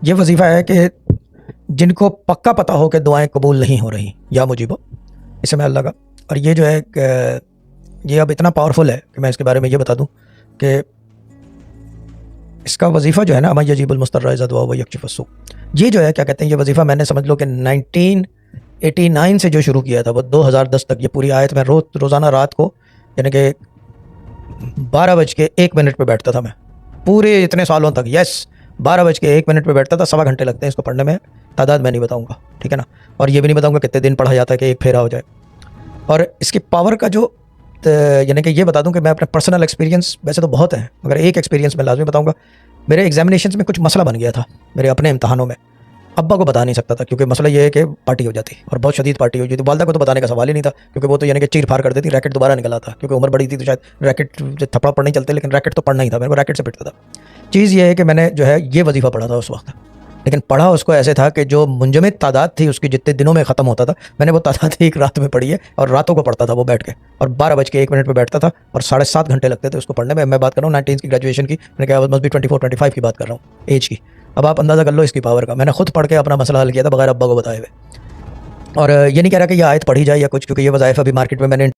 ये वजीफ़ा है कि जिनको पक्का पता हो कि दुआएं कबूल नहीं हो रही या मुजीबो, इसमें अल्लाह का। और ये जो है ये अब इतना पावरफुल है कि मैं इसके बारे में ये बता दूं कि इसका वजीफ़ा जो है ना, अमा यजीबुल मुस्तर्रा इज़ा दुआ व यक्शिफुस्सू, ये जो है क्या कहते हैं, ये वजीफ़ा मैंने समझ लो कि 1989 से जो शुरू किया था वो 2010 तक ये पूरी आयत में रोज़ाना रात को यानी कि 12:01 पे बैठता था मैं पूरे इतने सालों तक। यस, 12:01 पे बैठता था। 1.25 घंटे लगते हैं इसको पढ़ने में, तादाद मैं नहीं बताऊंगा, ठीक है ना। और ये भी नहीं बताऊंगा कितने दिन पढ़ा जाता है कि एक फेरा हो जाए। और इसकी पावर का जो यानी कि ये बता दूं कि मैं अपने पर्सनल एक्सपीरियंस, वैसे तो बहुत है मगर एक एक्सपीरियंस मैं लाजमी बताऊंगा। मेरे एग्जामिनेशंस में कुछ मसला बन गया था, मेरे अपने इम्तहानों में। अब्बा को बता नहीं सकता था क्योंकि मसला ये है कि पार्टी हो जाती और बहुत शदीद पार्टी हो जाती। वालदा को तो बताने का सवाल ही नहीं था क्योंकि वो तो यानी कि चीर फाड़ कर देती, रैकेट दोबारा निकल आता क्योंकि उम्र बड़ी थी तो शायद रैकेट थप्पड़ पड़ नहीं चलते, लेकिन रैकेट तो पढ़ना ही था, मेरे को रैकेट से पिटता था। चीज़ ये है कि मैंने जो है ये वजीफ़ा पढ़ा था उस वक्त, लेकिन पढ़ा उसको ऐसे था कि जो मुंजमद तादाद थी उसकी जितने दिनों में ख़त्म होता था, मैंने वो तादाद एक रात में पढ़ी है और रातों को पढ़ता था वो बैठ के। और 12:01 पे बैठता था और 7.5 घंटे लगते थे उसको पढ़ने में। मैं बात कर रहा हूँ 19 की ग्रेजुएशन की, मैंने कहा मस्ट बी 24-25 की बात कर रहा हूँ एज की। अब आप अंदाज़ा कर लो इसकी पावर का। मैंने खुद पढ़ के अपना मसला हल किया था बगैर अब्बा को बताए हुए। और ये नहीं कह रहा कि ये आयत पढ़ी जाए या कुछ, क्योंकि ये वज़ाइफ अभी मार्केट में मैंने